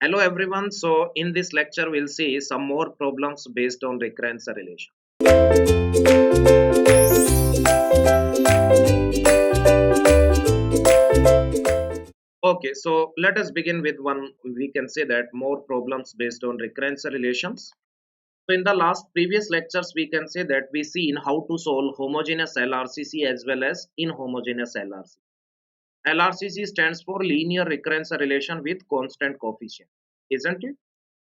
Hello everyone. So in this lecture we'll see some more problems based on recurrence relation. Okay, so let us begin with one. We can say that more problems based on recurrence relations. So in the last previous lectures we can say that we see in how to solve homogeneous LRCC as well as inhomogeneous LRCC. LRCC stands for linear recurrence relation with constant coefficient, isn't it?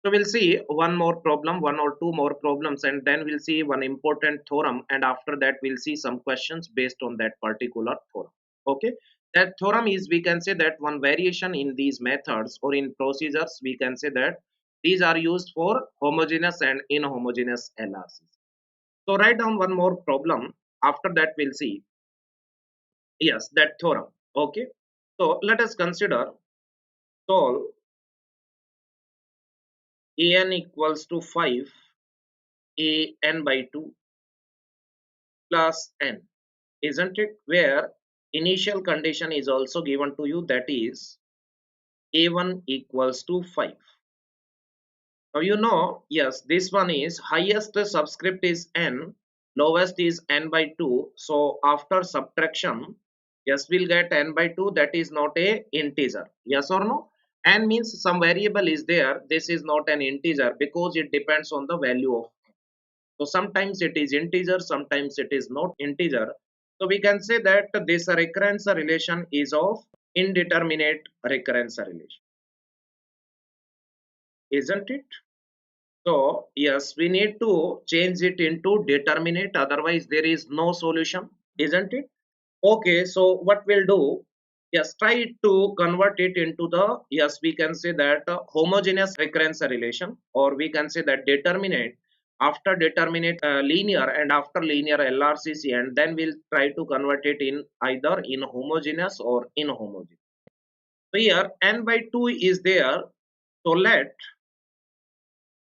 So we'll see one more problem, one or two more problems, and then we'll see one important theorem, and after that we'll see some questions based on that particular theorem. Okay, that theorem is, we can say that one variation in these methods or in procedures, we can say that these are used for homogeneous and inhomogeneous LRCs. So write down one more problem. After that we'll see, yes, that theorem. Okay, so let us consider solve an equals to 5 a n by 2 plus n, isn't it, where initial condition is also given to you, that is a1 equals to 5. Now you know, yes, this one is highest subscript is n, lowest is n by 2, so after subtraction, yes, we'll get n by 2, that is not a integer, yes or no? N means some variable is there, this is not an integer because it depends on the value of. So sometimes it is integer, sometimes it is not integer. So we can say that this recurrence relation is of indeterminate recurrence relation, isn't it? So yes, we need to change it into determinate, otherwise there is no solution, isn't it? Okay, so what we'll do, yes, try to convert it into the, yes, we can say that homogeneous recurrence relation, or we can say that determinate, after determinate linear, and after linear LRCC, and then we'll try to convert it in either in homogeneous or inhomogeneous. So here n by 2 is there, so let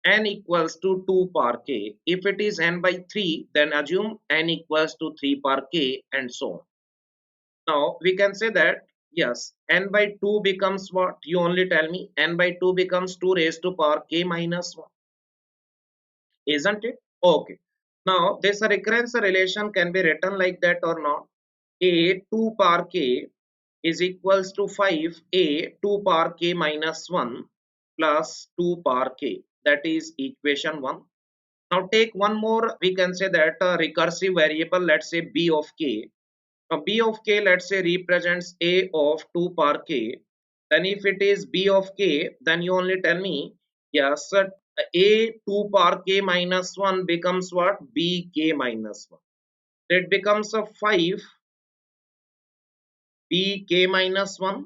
n equals to 2 per k. If it is n by 3, then assume n equals to 3 per k, and so on. Now we can say that yes, n by 2 becomes what? You only tell me. N by 2 becomes 2 raised to power k minus 1, isn't it? Okay. Now this recurrence relation can be written like that or not? A 2 power k is equals to 5 a 2 power k minus 1 plus 2 power k. That is equation 1. Now take one more, we can say that recursive variable, let's say b of k. Now b of k, let's say, represents a of 2 power k. Then if it is b of k, then you only tell me, yes, a 2 power k minus 1 becomes what? B k minus 1. So it becomes a 5 b k minus 1,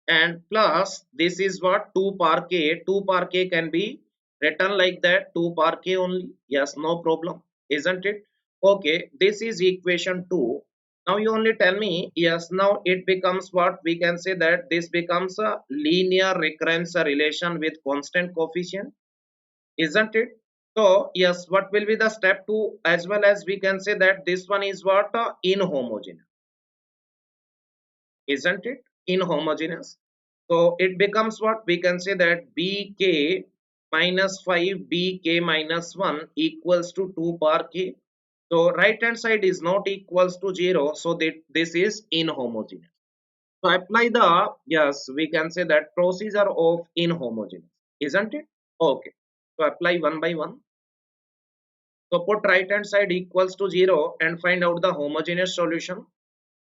and plus this is what? 2 power k. 2 power k can be written like that, 2 power k only. Yes, no problem, isn't it? Okay, this is equation 2. Now you only tell me, yes, now it becomes what? We can say that this becomes a linear recurrence relation with constant coefficient, isn't it? So yes, what will be the step 2, as well as we can say that this one is what? Inhomogeneous, isn't it? Inhomogeneous. So it becomes what? We can say that bk minus 5 bk minus 1 equals to 2 power k. So right hand side is not equals to 0, so that this is inhomogeneous. So apply the, yes, we can say that procedure of inhomogeneous, isn't it? Okay. So apply one by one. So put right hand side equals to 0 and find out the homogeneous solution.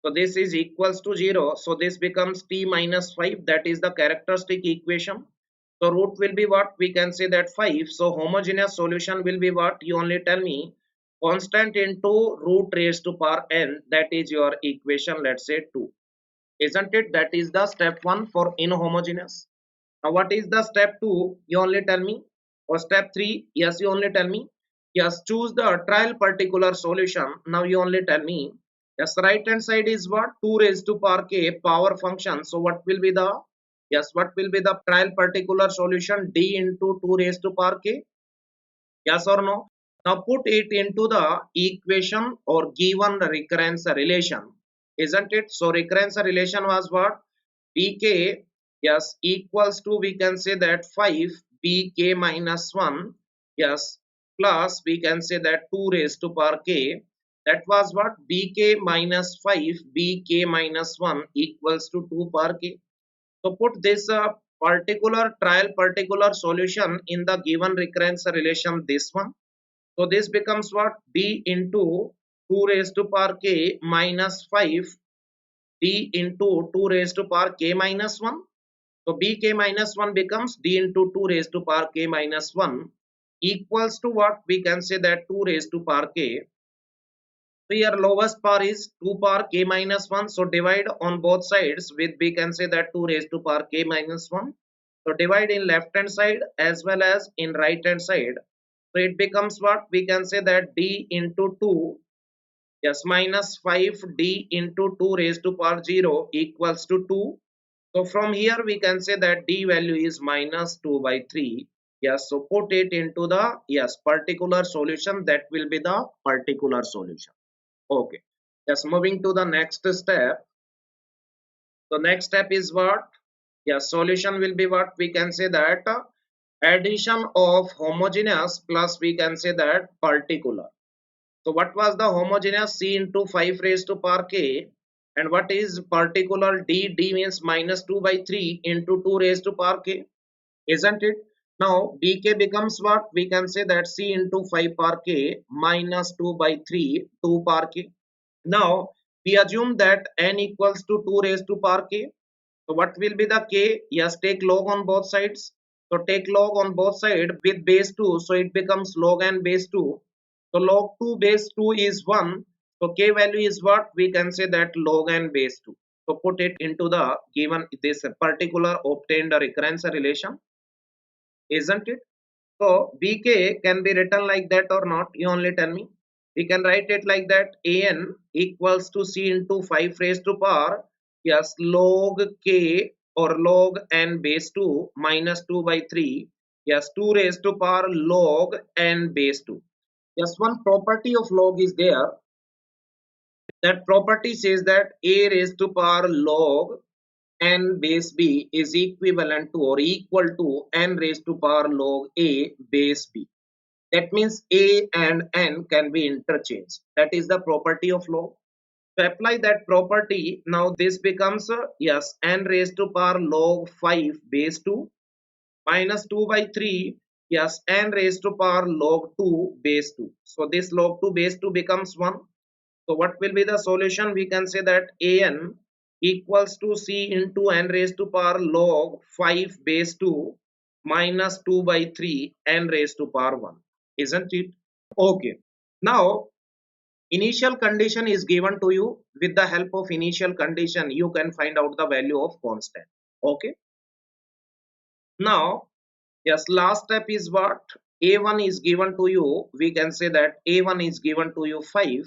So this is equals to 0. So this becomes t minus 5. That is the characteristic equation. So root will be what? We can say that 5. So homogeneous solution will be what? You only tell me. Constant into root raised to power n. That is your equation, let's say 2. Isn't it? That is the step 1 for inhomogeneous. Now what is the step 2? You only tell me. Or step 3? Yes, you only tell me. Yes, choose the trial particular solution. Now you only tell me. Yes, right hand side is what? 2 raised to power k power function. So what will be the, yes, what will be the trial particular solution? D into 2 raised to power k. Yes or no? Now put it into the equation or given the recurrence relation, isn't it? So recurrence relation was what? Pk yes, equals to, we can say that 5 bk minus 1, yes, plus we can say that 2 raised to power k. That was what? Bk minus 5 bk minus 1 equals to 2 power k. So put this particular solution in the given recurrence relation, this one. So this becomes what? D into 2 raised to power k minus 5 d into 2 raised to power k minus 1. So bk minus 1 becomes d into 2 raised to power k minus 1 equals to what? We can say that 2 raised to power k. So here lowest power is 2 power k minus 1. So divide on both sides with, we can say that 2 raised to power k minus 1. So divide in left hand side as well as in right hand side. So it becomes what? We can say that d into 2, yes, minus 5d into 2 raised to power 0 equals to 2. So from here we can say that d value is minus 2 by 3. Yes, so put it into the, yes, particular solution. That will be the particular solution. Okay. Yes, moving to the next step. The next step is what? Yes, solution will be what? We can say that addition of homogeneous plus, we can say that particular. So what was the homogeneous? C into 5 raised to power k. And what is particular? D. D means minus 2 by 3 into 2 raised to power k. Isn't it? Now dk becomes what? We can say that C into 5 power k minus 2 by 3, 2 power k. Now we assume that n equals to 2 raised to power k. So what will be the k? Yes, take log on both sides. So take log on both sides with base 2. So it becomes log n base 2. So log 2 base 2 is 1. So k value is what? We can say that log n base 2. So put it into the given this particular obtained recurrence relation, isn't it? So bk can be written like that or not? You only tell me. We can write it like that: an equals to c into 5 raised to power, yes, log k or log n base 2 minus 2 by 3, yes, 2 raised to power log n base 2. Yes, one property of log is there. That property says that a raised to power log n base b is equivalent to or equal to n raised to power log a base b. That means a and n can be interchanged. That is the property of log. To apply that property, now this becomes yes, n raised to power log 5 base 2 minus 2 by 3, yes, n raised to power log 2 base 2. So this log 2 base 2 becomes 1. So what will be the solution? We can say that an equals to c into n raised to power log 5 base 2 minus 2 by 3 n raised to power 1. Isn't it? Okay. Now initial condition is given to you. With the help of initial condition you can find out the value of constant. Okay. Now yes, last step is what? A1 is given to you. We can say that A1 is given to you 5.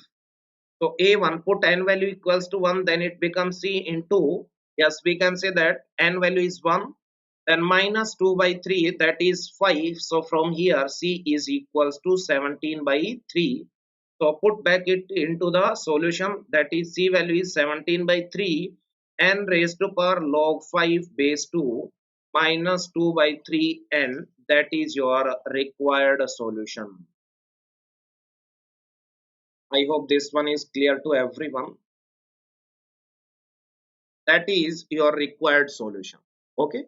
So A1, put n value equals to 1, then it becomes C into, yes, we can say that n value is 1, then minus 2 by 3, that is 5. So from here C is equals to 17 by 3. So put back it into the solution, that is C value is 17 by 3 n raised to power log 5 base 2 minus 2 by 3 n, that is your required solution. I hope this one is clear to everyone. That is your required solution. Okay.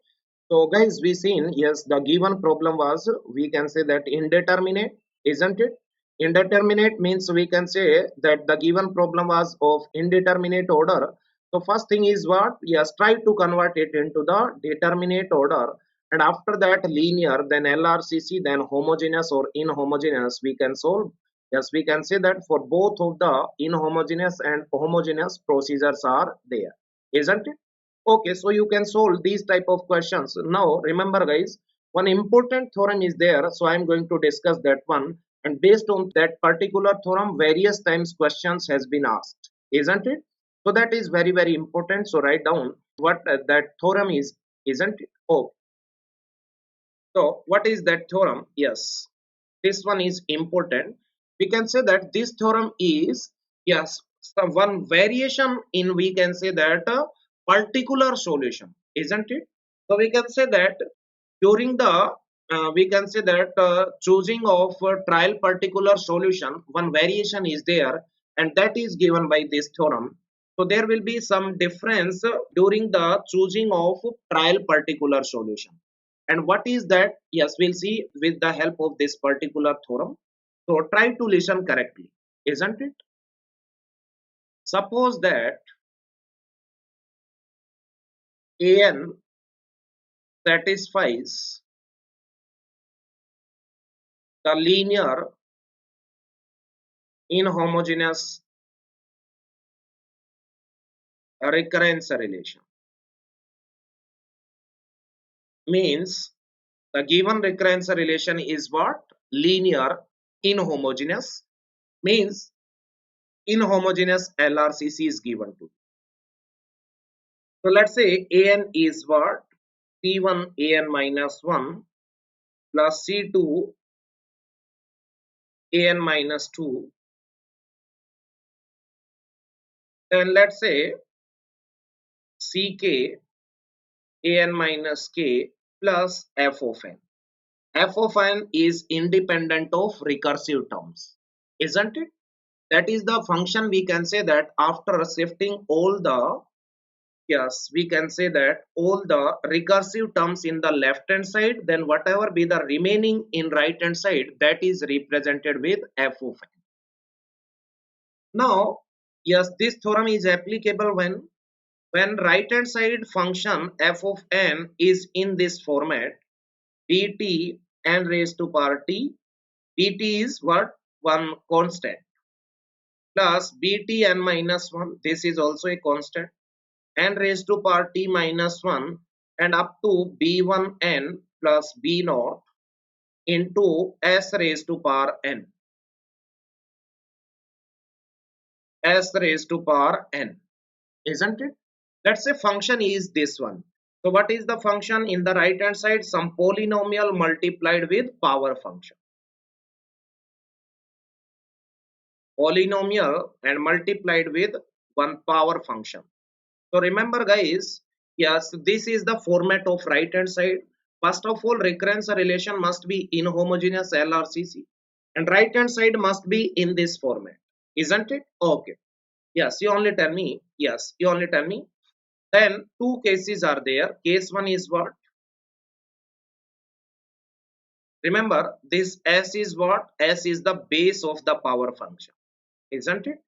So guys, we seen, yes, the given problem was, we can say that indeterminate, isn't it? Indeterminate means we can say that the given problem was of indeterminate order. So first thing is what? Yes, try to convert it into the determinate order, and after that linear, then LRCC, then homogeneous or inhomogeneous we can solve. Yes, we can say that for both of the inhomogeneous and homogeneous procedures are there, isn't it? Okay, so you can solve these type of questions. Now remember guys, one important theorem is there, so I am going to discuss that one, and based on that particular theorem various times questions has been asked, isn't it? So that is very important, so write down what that theorem is, isn't it? Oh, so what is that theorem? Yes, this one is important. We can say that this theorem is, yes, some one variation in, we can say that particular solution, isn't it? So we can say that during the we can say that choosing of trial particular solution, one variation is there, and that is given by this theorem. So there will be some difference during the choosing of trial particular solution. And what is that? Yes, we'll see with the help of this particular theorem. So try to listen correctly, isn't it? Suppose that an satisfies the linear inhomogeneous recurrence relation. Means the given recurrence relation is what? Linear inhomogeneous. Means inhomogeneous LRCC is given to. So let's say an is what? C1 an minus 1 plus C2 an minus 2. Then let's say Ck an minus k plus f of n. F of n is independent of recursive terms, isn't it? That is the function. We can say that after shifting all the, yes, we can say that all the recursive terms in the left hand side, then whatever be the remaining in right hand side, that is represented with f of n. Now, yes, this theorem is applicable when right hand side function f of n is in this format, dt n raised to power t. Bt is what? One constant, plus btn minus 1, this is also a constant, n raised to power t minus 1, and up to b1n plus b naught into s raised to power n, s raised to power n, isn't it? Let's say function is this one. So what is the function in the right hand side? Some polynomial multiplied with power function. Polynomial and multiplied with one power function. So remember guys, yes, this is the format of right hand side. First of all, recurrence relation must be inhomogeneous LRCC, and right hand side must be in this format, isn't it? Okay. Yes, you only tell me. Yes, you only tell me. Then two cases are there. Case one is what? Remember, this S is what? S is the base of the power function, isn't it?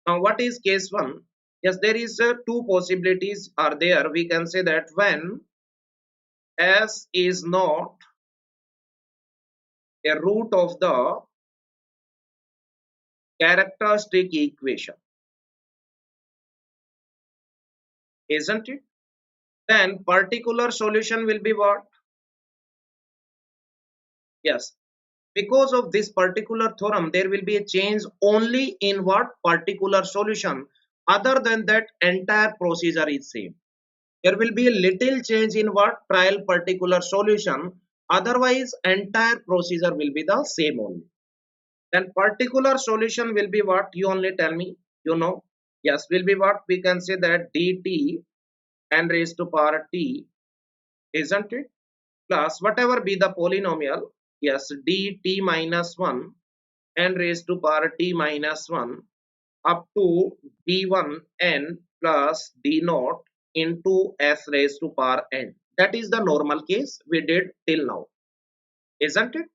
Now, what is case one? Yes, there is two possibilities are there. We can say that when S is not a root of the characteristic equation, isn't it? Then particular solution will be what? Yes. Because of this particular theorem, there will be a change only in what? Particular solution. Other than that, entire procedure is same. There will be a little change in what? Trial particular solution. Otherwise, entire procedure will be the same only. Then particular solution will be what? You only tell me. You know. Yes, will be what? We can say that dt n raised to power t, isn't it? Plus whatever be the polynomial, yes, dt minus 1 n raised to power t minus 1 up to d1 n plus d naught into s raised to power n. That is the normal case we did till now, isn't it?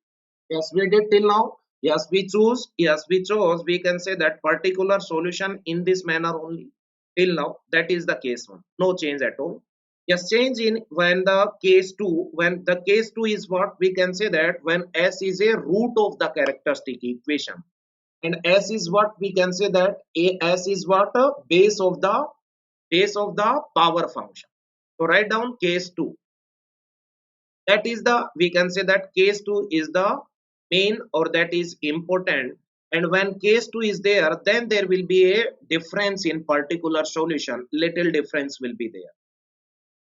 Yes, we did till now. Yes, we choose. Yes, we chose. We can say that particular solution in this manner only till now. That is the case one. No change at all. Yes, change in when the case two. When the case two is what? We can say that when S is a root of the characteristic equation, and S is what? We can say that S is what? A base of the power function. So write down case two. That is the, we can say that case 2 is the main, or that is important, and when case 2 is there, then there will be a difference in particular solution, little difference will be there.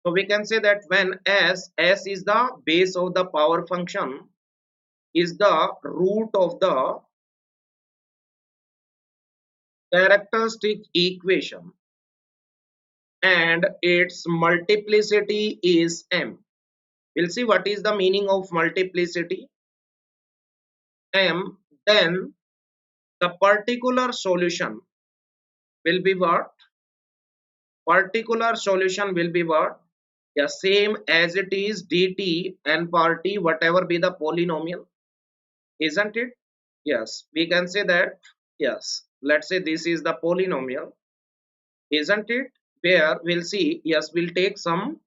So we can say that when S is the base of the power function, is the root of the characteristic equation, and its multiplicity is m. We'll see what is the meaning of multiplicity m. Then the particular solution will be what? Particular solution will be what? Yeah, same as it is dt n power t, whatever be the polynomial, isn't it? Yes, we can say that. Yes, let's say this is the polynomial, isn't it? Where we'll see, yes, we'll take some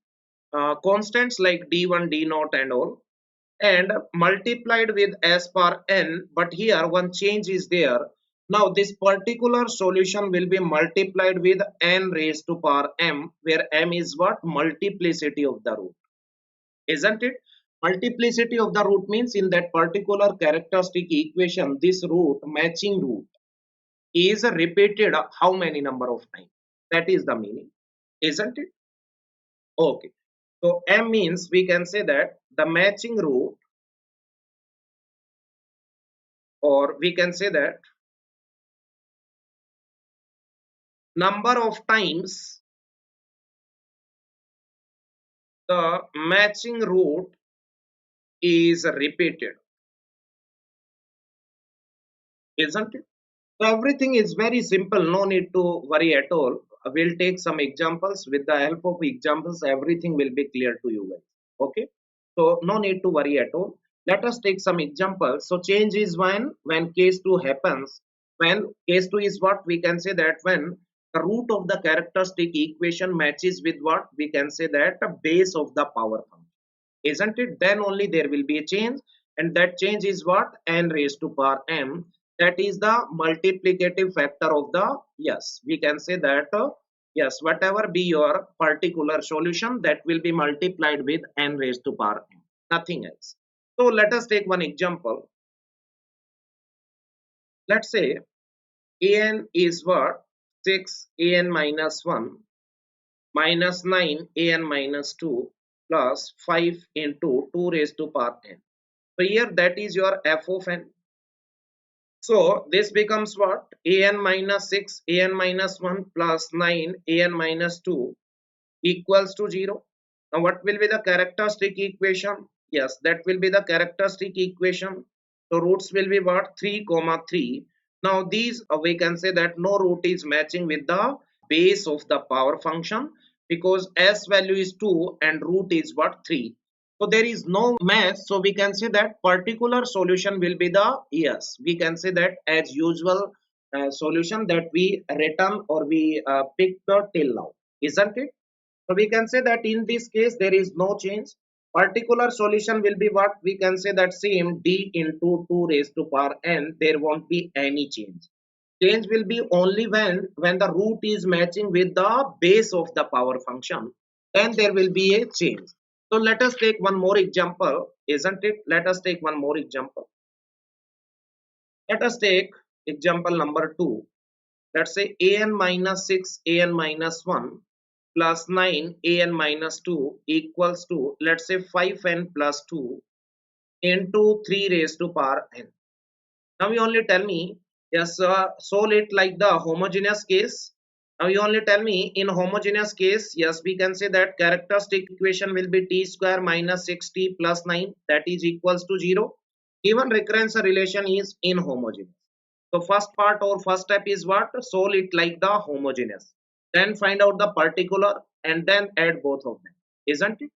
constants like d1, d0 and all, and multiplied with s power n, but here one change is there. Now this particular solution will be multiplied with n raised to power m, where m is what? Multiplicity of the root, isn't it? Multiplicity of the root means in that particular characteristic equation, this root, matching root, is repeated how many number of times. That is the meaning, isn't it? Okay. So m means we can say that the matching root, or we can say that number of times the matching root is repeated, isn't it? So everything is very simple, no need to worry at all. We'll take some examples. With the help of examples, everything will be clear to you guys. Okay, so no need to worry at all. Let us take some examples. So change is when case 2 happens. When case 2 is what? We can say that when the root of the characteristic equation matches with what? We can say that the base of the power function, isn't it? Then only there will be a change, and that change is what? N raised to power m. That is the multiplicative factor of the, yes, we can say that, yes, whatever be your particular solution, that will be multiplied with n raised to power m, nothing else. So let us take one example. Let's say an is what? 6 an minus 1 minus 9 an minus 2 plus 5 into 2 raised to power n. So here that is your f of n. So this becomes what? An minus 6 an minus 1 plus 9 an minus 2 equals to 0. Now what will be the characteristic equation? Yes, that will be the characteristic equation. So roots will be what? 3 comma 3. Now these, we can say that no root is matching with the base of the power function, because s value is 2 and root is what? 3. So there is no match. So we can say that particular solution will be the, yes, we can say that as usual solution that we return or we picked till now, isn't it? So we can say that in this case there is no change. Particular solution will be what? We can say that same d into 2 raised to power n. There won't be any change. Change will be only when the root is matching with the base of the power function. Then there will be a change. So let us take one more example, isn't it? Let us take one more example. Let us take example number 2. Let's say an minus 6 an minus 1 plus 9 an minus 2 equals to, let's say, 5n plus 2 into 3 raised to power n. Now you only tell me, yes, solve it like the homogeneous case. Now you only tell me in homogeneous case, yes, we can say that characteristic equation will be t square minus 6t plus 9, that is equals to 0. Given recurrence relation is inhomogeneous. So first part or first step is what? Solve it like the homogeneous. Then find out the particular and then add both of them, isn't it?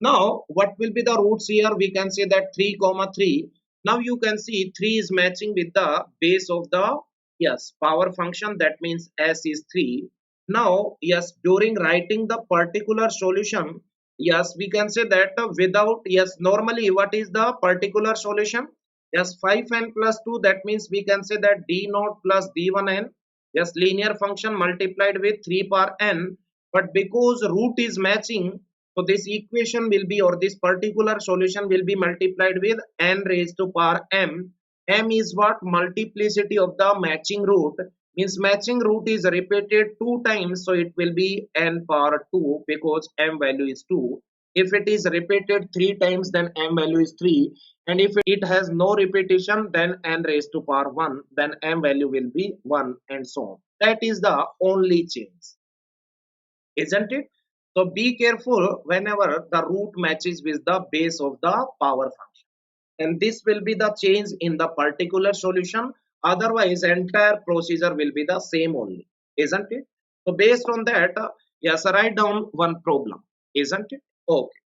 Now what will be the roots here? We can say that 3 comma 3. Now you can see 3 is matching with the base of the, yes, power function, that means s is 3. Now yes, during writing the particular solution, yes, we can say that without, yes, normally what is the particular solution? Yes, 5n plus 2, that means we can say that d naught plus d1n, yes, linear function multiplied with 3 power n. But because root is matching, so this equation will be, or this particular solution will be multiplied with n raised to power m. M is what? Multiplicity of the matching root, means matching root is repeated 2 times, so it will be n power 2 because m value is 2. If it is repeated 3 times, then m value is 3, and if it has no repetition, then n raised to power 1, then m value will be 1, and so on. That is the only change. isn't it? So be careful whenever the root matches with the base of the power function, and this will be the change in the particular solution. Otherwise entire procedure will be the same only, isn't it? So based on that, yes, write down one problem, isn't it? Okay.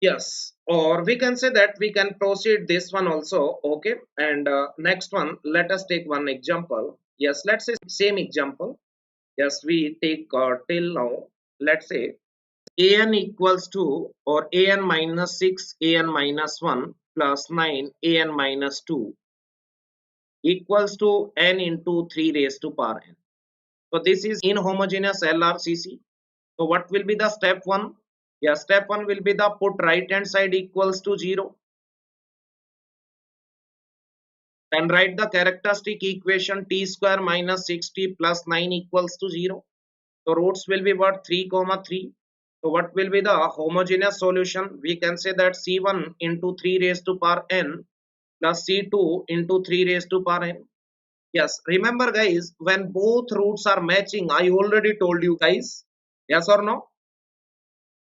Yes, or we can say that we can proceed this one also. Okay, and next one, let us take one example. Yes, let's say same example. Yes, we take till now. Let's say an equals to, or an minus 6 an minus 1 plus 9 an minus 2 equals to n into 3 raised to power n. So this is inhomogeneous LRCC. So what will be the step 1? Yeah, step 1 will be the put right hand side equals to 0. Then write the characteristic equation t square minus 6t plus 9 equals to 0. So roots will be what? 3 comma 3. So what will be the homogeneous solution? We can say that C1 into 3 raised to power n plus C2 into 3 raised to power n. Yes, remember guys, when both roots are matching, I already told you guys. Yes or no?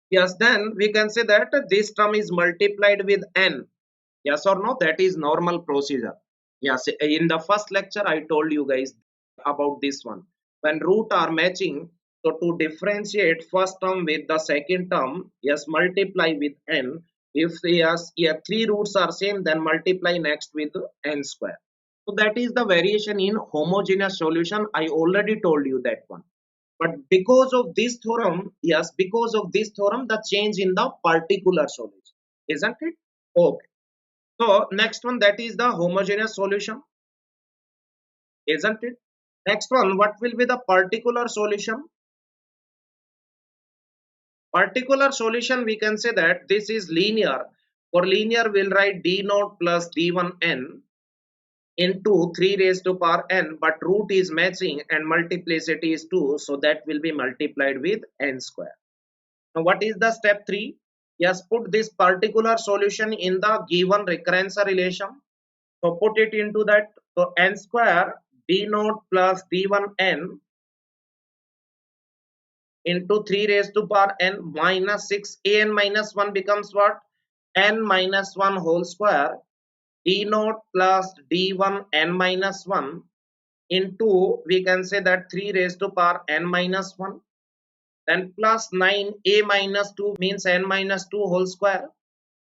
Yes, then we can say that this term is multiplied with n. Yes or no? That is normal procedure. Yes, in the first lecture I told you guys about this one. When root are matching, so to differentiate first term with the second term, yes, multiply with n. If yes, yeah, three roots are same, then multiply next with n square. So that is the variation in homogeneous solution. I already told you that one. But because of this theorem, yes, because of this theorem, the change in the particular solution, isn't it? Okay. So next one, that is the homogeneous solution, isn't it? Next one, what will be the particular solution? Particular solution, we can say that this is linear. For linear, we'll write d naught plus d1n into 3 raised to power n, but root is matching and multiplicity is 2, so that will be multiplied with n square. Now what is the step 3? Yes, put this particular solution in the given recurrence relation. So put it into that. So n square d naught plus d1n into 3 raised to power n minus 6 an minus 1 becomes what? N minus 1 whole square d naught plus d1 n minus 1 into, we can say that 3 raised to power n minus 1, then plus 9 a minus 2 means n minus 2 whole square,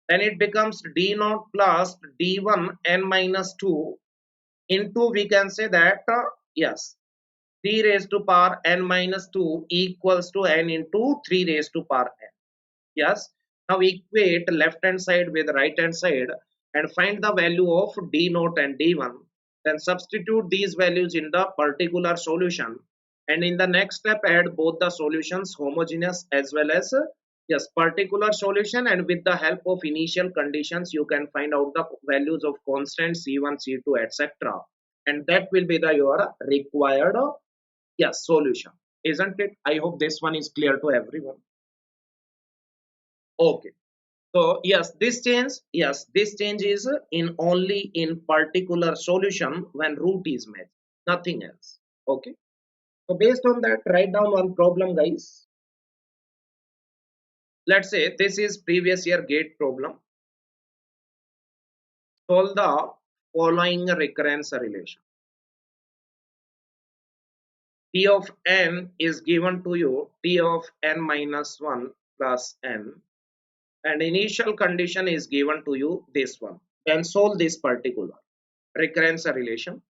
then it becomes d naught plus d1 n minus 2 into, we can say that yes, 3 raised to power n minus 2 equals to n into 3 raised to power n. Yes, now equate left hand side with right hand side and find the value of d naught and d1, then substitute these values in the particular solution, and in the next step add both the solutions, homogeneous as well as yes, particular solution, and with the help of initial conditions you can find out the values of constant c1 c2 etc, and that will be the your required yes solution, isn't it? I hope this one is clear to everyone. Okay. So yes, this change is in only in particular solution when root is met, nothing else. Okay. So based on that, write down one problem, guys. Let's say this is previous year gate problem. Solve the following recurrence relation. T of n is given to you, T of n minus 1 plus n, and initial condition is given to you this one. Then solve this particular recurrence relation.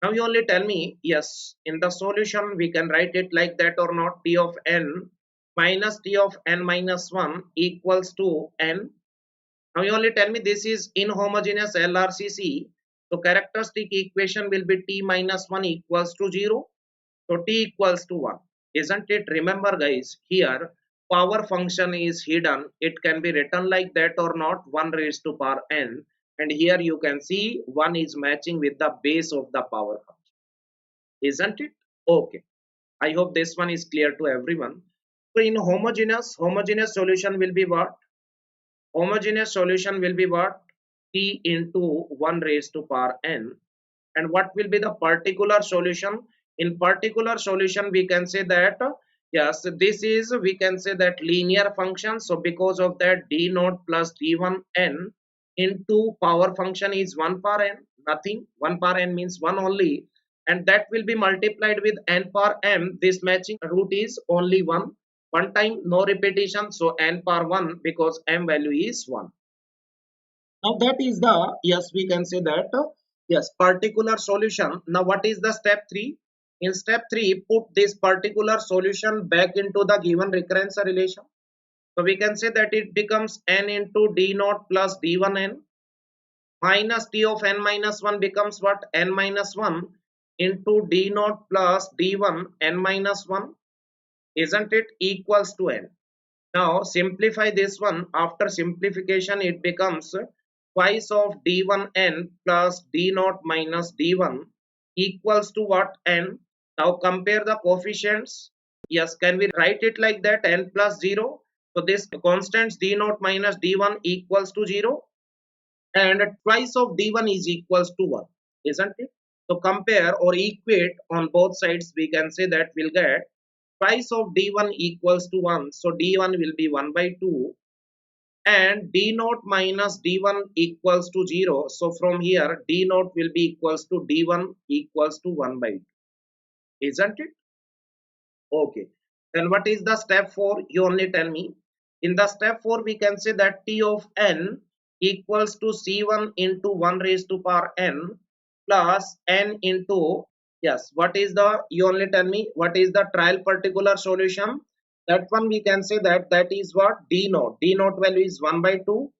Now you only tell me, yes, in the solution we can write it like that or not. T of n minus T of n minus 1 equals to n. Now you only tell me this is inhomogeneous LRCC. So characteristic equation will be T minus 1 equals to 0. So T equals to 1. Isn't it? Remember guys, here power function is hidden. It can be written like that or not, 1 raised to power n. And here you can see 1 is matching with the base of the power function, isn't it? Okay, I hope this one is clear to everyone. So in homogeneous solution will be what? Homogeneous solution will be what? T into 1 raised to power n. And what will be the particular solution? in particular solution we can say that yes, this is, we can say that linear function. So because of that, d naught plus d1 n into power function is 1 power n, nothing. 1 power n means 1 only, and that will be multiplied with n power m. This matching root is only one time, no repetition, so n power 1 because m value is 1. Now that is the, yes, we can say that yes, particular solution. Now what is the step 3? In step 3, put this particular solution back into the given recurrence relation. So we can say that it becomes n into d naught plus d1n minus t of n minus 1 becomes what? N minus 1 into d naught plus d1 n minus 1, isn't it, equals to n. Now simplify this one. After simplification, it becomes twice of d1n plus d0 minus d1 equals to what? N. Now compare the coefficients. Yes, can we write it like that? N plus 0. So this constants d0 minus d1 equals to 0, and twice of d1 is equals to 1, isn't it? So compare or equate on both sides. We can say that we'll get twice of d1 equals to 1, so d1 will be 1 by 2, and d0 minus d1 equals to 0, so from here d0 will be equals to d1 equals to 1 by 2, isn't it? Okay, then what is the step 4? You only tell me. In the step 4, we can say that t of n equals to c1 into 1 raised to power n plus n into, yes, what is the, you only tell me, what is the trial particular solution? That one we can say that that is what? D naught. D naught value is 1 by 2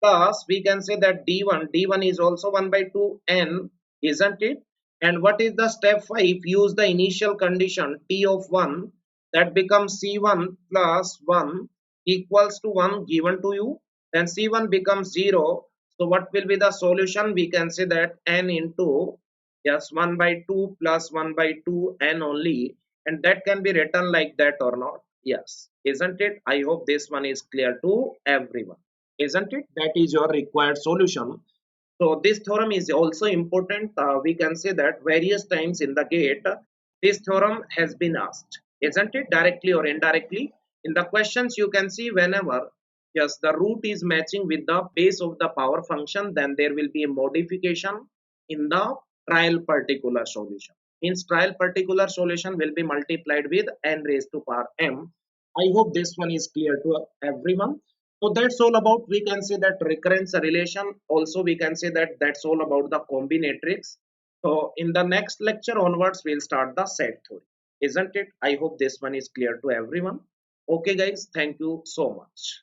plus we can say that d1. D1 is also 1 by 2 n, isn't it? And what is the step 5? Use the initial condition t of 1, that becomes c1 plus 1 equals to 1 given to you. Then c1 becomes 0. So what will be the solution? We can say that n into, yes, 1 by 2 plus 1 by 2 n only, and that can be written like that or not? Yes, isn't it? I hope this one is clear to everyone, isn't it? That is your required solution. So this theorem is also important. We can say that various times in the gate, this theorem has been asked, isn't it? Directly or indirectly. In the questions, you can see whenever, yes, the root is matching with the base of the power function, then there will be a modification in the trial particular solution. Means trial particular solution will be multiplied with n raised to power m. I hope this one is clear to everyone. So that's all about, we can say that recurrence relation. Also we can say that that's all about the combinatorics. So in the next lecture onwards, we'll start the set theory, isn't it? I hope this one is clear to everyone. Okay guys, thank you so much.